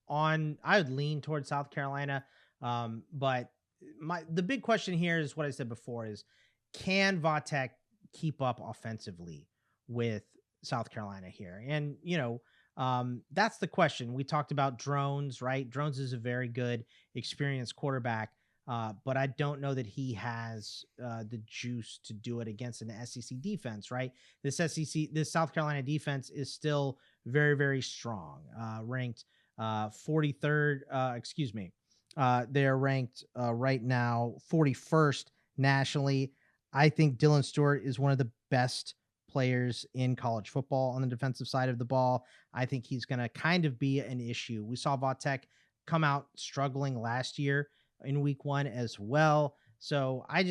I would lean towards South Carolina, but the big question here is what I said before: is can Va Tech keep up offensively with South Carolina here? And that's the question. We talked about Drones, right? Drones is a very good, experienced quarterback. But I don't know that he has the juice to do it against an SEC defense, right? This South Carolina defense is still very, very strong. Ranked 43rd, they're ranked right now 41st nationally. I think Dylan Stewart is one of the best players in college football on the defensive side of the ball. I think he's going to kind of be an issue. We saw Va Tech come out struggling last year in week 1 as well. So I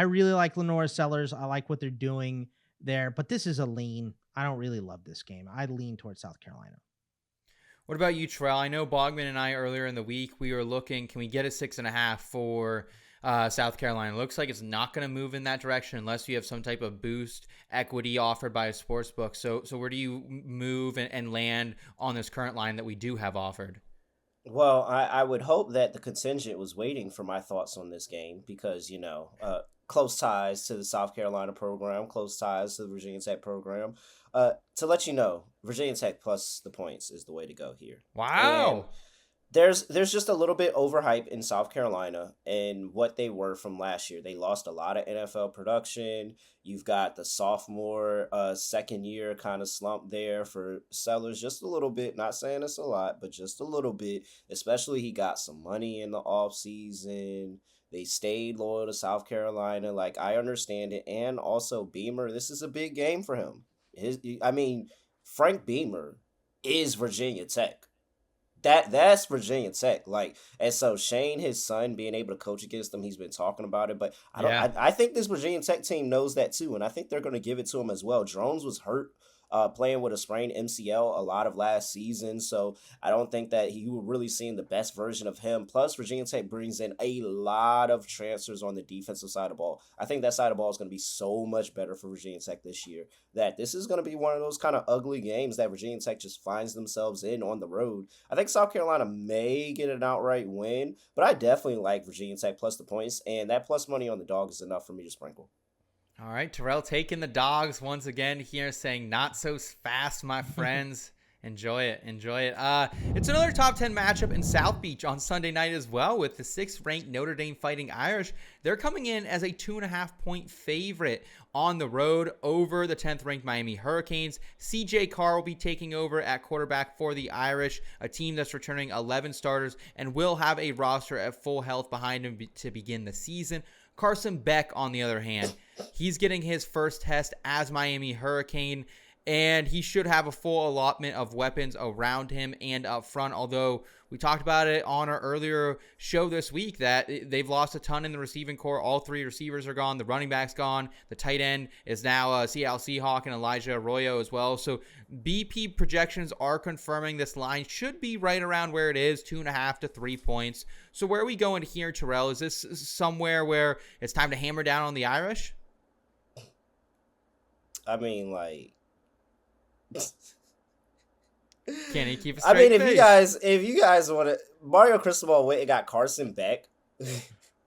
really like Lenore Sellers. I like what they're doing there, but this is a lean. I don't really love this game. I lean towards South Carolina. What about you, Terrell? I know Bogman and I earlier in the week, we were looking, can we get a 6.5 for South Carolina? It looks like it's not going to move in that direction unless you have some type of boost equity offered by a sports book. So where do you move and land on this current line that we do have offered? Well, I would hope that the contingent was waiting for my thoughts on this game because, close ties to the South Carolina program, close ties to the Virginia Tech program. To let you know, Virginia Tech plus the points is the way to go here. Wow. And there's just a little bit overhype in South Carolina and what they were from last year. They lost a lot of NFL production. You've got the sophomore second year kind of slump there for Sellers, just a little bit. Not saying it's a lot, but just a little bit. Especially he got some money in the offseason. They stayed loyal to South Carolina. Like, I understand it. And also Beamer, this is a big game for him. Frank Beamer is Virginia Tech. That's Virginia Tech. Like, and so Shane, his son, being able to coach against them, he's been talking about it. But I think this Virginia Tech team knows that too, and I think they're going to give it to him as well. Drones was hurt playing with a sprained MCL a lot of last season, so I don't think that you were really seeing the best version of him. Plus, Virginia Tech brings in a lot of transfers on the defensive side of the ball. I think that side of the ball is going to be so much better for Virginia Tech this year that this is going to be one of those kind of ugly games that Virginia Tech just finds themselves in on the road. I think South Carolina may get an outright win, but I definitely like Virginia Tech plus the points, and that plus money on the dog is enough for me to sprinkle. All right, Terrell taking the dogs once again here, saying not so fast, my friends. Enjoy it. It's another top 10 matchup in South Beach on Sunday night as well with the 6th-ranked Notre Dame Fighting Irish. They're coming in as a 2.5-point favorite on the road over the 10th-ranked Miami Hurricanes. CJ Carr will be taking over at quarterback for the Irish, a team that's returning 11 starters and will have a roster at full health behind him to begin the season. Carson Beck, on the other hand, he's getting his first test as Miami Hurricane, and he should have a full allotment of weapons around him and up front, although We talked about it on our earlier show this week that they've lost a ton in the receiving core. All 3 receivers are gone. The running back's gone. The tight end is now Seattle Seahawk and Elijah Arroyo as well. So BP projections are confirming this line should be right around where it is, 2.5 to 3 points. So where are we going here, Terrell? Is this somewhere where it's time to hammer down on the Irish? I mean, like, can he keep a I straight mean, face? if you guys want to, Mario Cristobal went and got Carson Beck.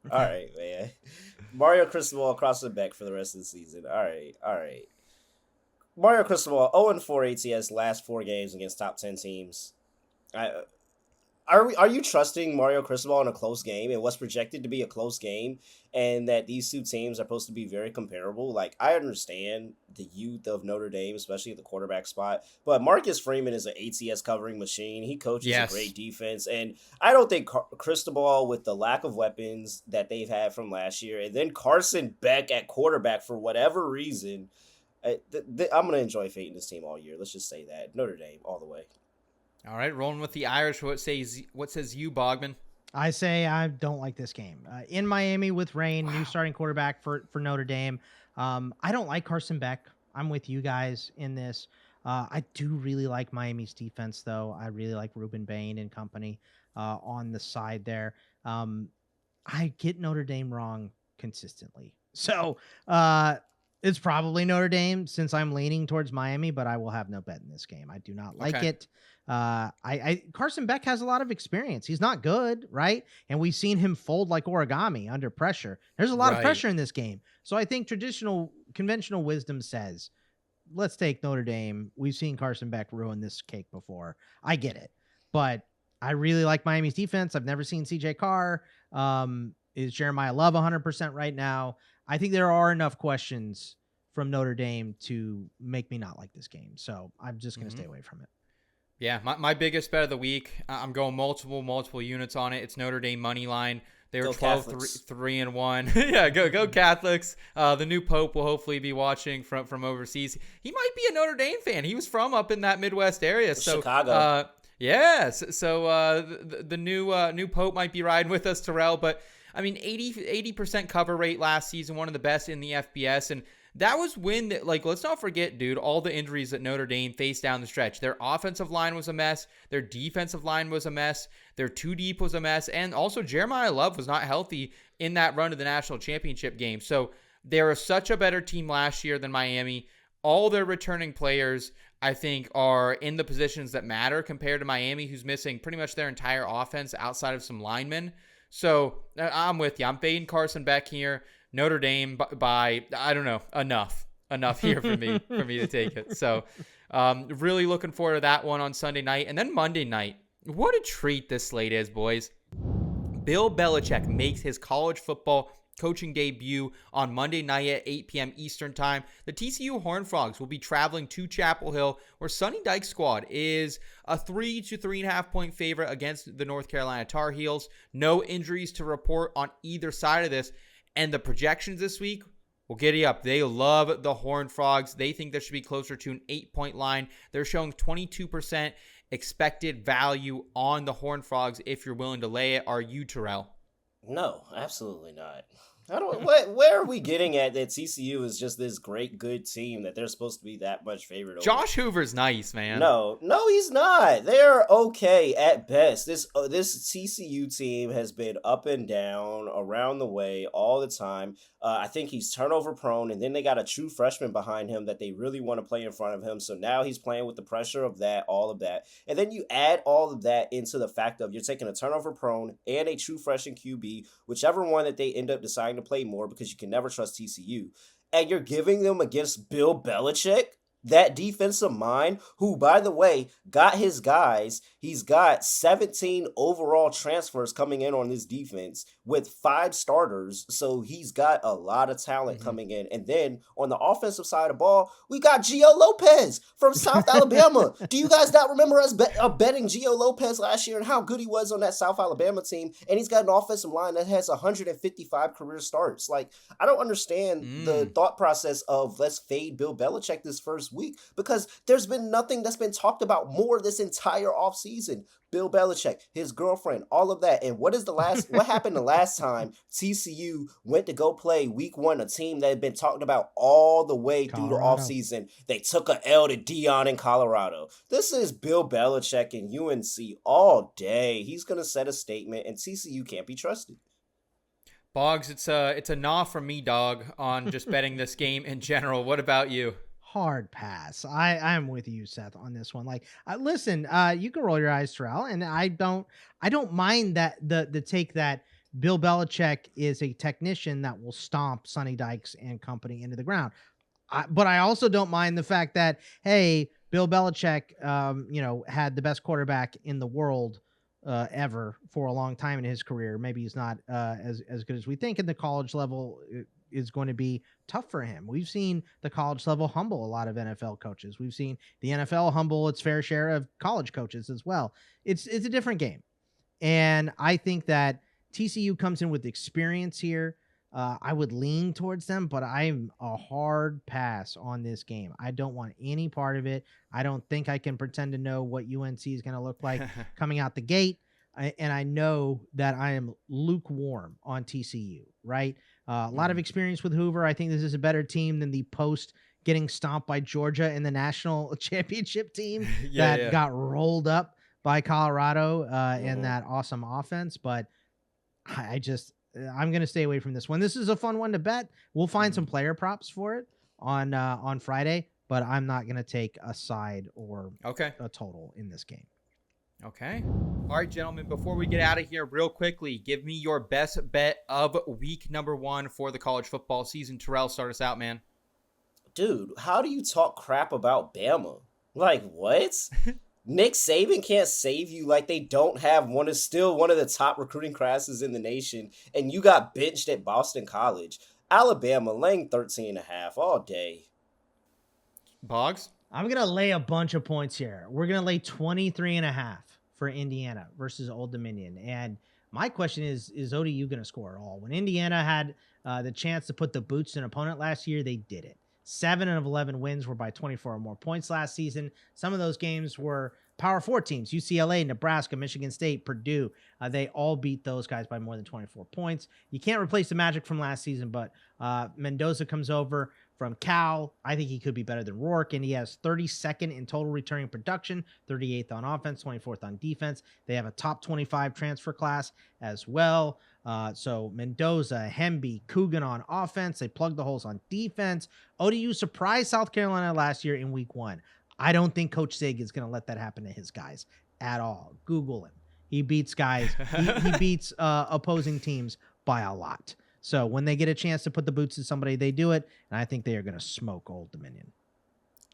All right, man. Mario Cristobal across the back for the rest of the season. All right. Mario Cristobal 0-4 ATS last 4 games against top 10 teams. Are you trusting Mario Cristobal in a close game and what's projected to be a close game, and that these 2 teams are supposed to be very comparable? Like, I understand the youth of Notre Dame, especially at the quarterback spot, but Marcus Freeman is an ATS covering machine. He coaches a great defense, and I don't think Cristobal, with the lack of weapons that they've had from last year, and then Carson Beck at quarterback for whatever reason, I'm going to enjoy fading this team all year. Let's just say that. Notre Dame all the way. All right, rolling with the Irish. What says you, Bogman? I say I don't like this game. In Miami with Rain, new starting quarterback for Notre Dame. I don't like Carson Beck. I'm with you guys in this. I do really like Miami's defense, though. I really like Ruben Bain and company on the side there. I get Notre Dame wrong consistently. So it's probably Notre Dame since I'm leaning towards Miami, but I will have no bet in this game. I do not like it. Carson Beck has a lot of experience. He's not good, right? And we've seen him fold like origami under pressure. There's a lot of pressure in this game. So I think conventional wisdom says, let's take Notre Dame. We've seen Carson Beck ruin this cake before. I get it. But I really like Miami's defense. I've never seen CJ Carr. Is Jeremiah Love 100% right now? I think there are enough questions from Notre Dame to make me not like this game. So I'm just going to stay away from it. Yeah, my biggest bet of the week, I'm going multiple units on it. It's Notre Dame money line. They were 12-3-1. Yeah, go Catholics. The new Pope will hopefully be watching from overseas. He might be a Notre Dame fan. He was from up in that Midwest area. So Chicago. The new Pope might be riding with us, Terrell. But I mean, 80% cover rate last season, one of the best in the FBS, and that was when, let's not forget, dude, all the injuries that Notre Dame faced down the stretch. Their offensive line was a mess. Their defensive line was a mess. Their 2 deep was a mess. And also Jeremiah Love was not healthy in that run to the national championship game. So they were such a better team last year than Miami. All their returning players, I think, are in the positions that matter compared to Miami, who's missing pretty much their entire offense outside of some linemen. So I'm with you. I'm fading Carson Beck here. Notre Dame by I don't know, enough here for me to take it. So really looking forward to that one on Sunday night. And then Monday night. What a treat this slate is, boys. Bill Belichick makes his college football coaching debut on Monday night at 8 p.m. Eastern Time. The TCU Horned Frogs will be traveling to Chapel Hill, where Sonny Dykes' squad is a 3 to 3.5 point favorite against the North Carolina Tar Heels. No injuries to report on either side of this. And the projections this week will get you up. They love the Horned Frogs. They think there should be closer to an 8-point line. They're showing 22% expected value on the Horned Frogs if you're willing to lay it. Are you, Terrell? No, absolutely not. I don't. Where are we getting at that TCU is just this great, good team that they're supposed to be that much favored over? Josh Hoover's nice, man. No, he's not. They're okay at best. This TCU team has been up and down, around the way, all the time. I think he's turnover prone, and then they got a true freshman behind him that they really want to play in front of him. So now he's playing with the pressure of that, all of that. And then you add all of that into the fact of you're taking a turnover prone and a true freshman QB, whichever one that they end up deciding to play more, because you can never trust TCU. And you're giving them against Bill Belichick, that defensive mind, who, by the way, got his guys. He's got 17 overall transfers coming in on this defense with 5 starters. So he's got a lot of talent coming in. And then on the offensive side of the ball, we got Gio Lopez from South Alabama. Do you guys not remember us betting Gio Lopez last year and how good he was on that South Alabama team? And he's got an offensive line that has 155 career starts. Like, I don't understand the thought process of let's fade Bill Belichick this first first week because there's been nothing that's been talked about more this entire offseason. Bill Belichick, his girlfriend, all of that. And what happened the last time TCU went to go play week 1, a team that had been talked about all the way through the offseason? They took a L to Deion in Colorado. This is Bill Belichick and UNC all day. He's going to set a statement, and TCU can't be trusted. Boggs, it's a nah from me, dog, on just betting this game in general. What about you? Hard pass. I'm with you, Seth, on this one. Like, listen, you can roll your eyes, Terrell, and I don't mind that the take that Bill Belichick is a technician that will stomp Sonny Dykes and company into the ground. But I also don't mind the fact that, hey, Bill Belichick, had the best quarterback in the world ever for a long time in his career. Maybe he's not as good as we think, and the college level is going to be tough for him. We've seen the college level humble a lot of NFL coaches. We've seen the NFL humble its fair share of college coaches as well. It's a different game. And I think that TCU comes in with experience here. I would lean towards them, but I'm a hard pass on this game. I don't want any part of it. I don't think I can pretend to know what UNC is going to look like coming out the gate. And I know that I am lukewarm on TCU, right? A lot of experience with Hoover. I think this is a better team than the post getting stomped by Georgia in the national championship team that got rolled up by Colorado in that awesome offense. But I'm going to stay away from this one. This is a fun one to bet. We'll find some player props for it on Friday, but I'm not going to take a side or a total in this game. Okay. All right, gentlemen, before we get out of here real quickly, give me your best bet of week number 1 for the college football season. Terrell, start us out, man. Dude, how do you talk crap about Bama? Like, what? Nick Saban can't save you. Like, they don't have still one of the top recruiting classes in the nation, and you got benched at Boston College. Alabama laying 13.5 all day. Boggs? I'm going to lay a bunch of points here. We're going to lay 23.5 for Indiana versus Old Dominion. And my question is ODU going to score at all? When Indiana had the chance to put the boots in an opponent last year, they did it. 7 of 11 wins were by 24 or more points last season. Some of those games were Power 4 teams, UCLA, Nebraska, Michigan State, Purdue. They all beat those guys by more than 24 points. You can't replace the magic from last season, but Mendoza comes over from Cal. I think he could be better than Rourke, and he has 32nd in total returning production, 38th on offense, 24th on defense. They have a top 25 transfer class as well. So Mendoza, Hemby, Coogan on offense. They plugged the holes on defense. ODU surprised South Carolina last year in week 1. I don't think Coach Sig is going to let that happen to his guys at all. Google him. He beats guys. He beats opposing teams by a lot. So when they get a chance to put the boots in somebody, they do it. And I think they are going to smoke Old Dominion.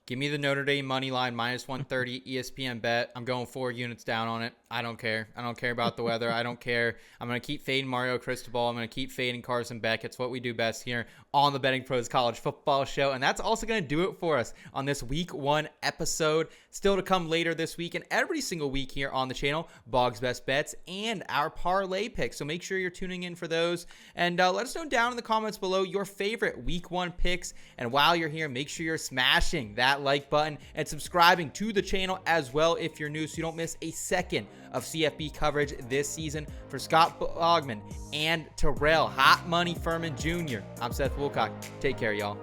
Give me the Notre Dame money line, minus 130 ESPN bet. I'm going 4 units down on it. I don't care. I don't care about the weather. I don't care. I'm going to keep fading Mario Cristobal. I'm going to keep fading Carson Beck. It's what we do best here on the Betting Pros College Football Show. And that's also going to do it for us on this week 1 episode. Still to come later this week and every single week here on the channel, Boggs Best Bets and our parlay picks. So make sure you're tuning in for those. And let us know down in the comments below your favorite week 1 picks. And while you're here, make sure you're smashing that like button and subscribing to the channel as well if you're new, so you don't miss a second of CFB coverage this season. For Scott Bogman and Terrell Hot Money Furman Jr., I'm Seth Woolcock. Take care, y'all.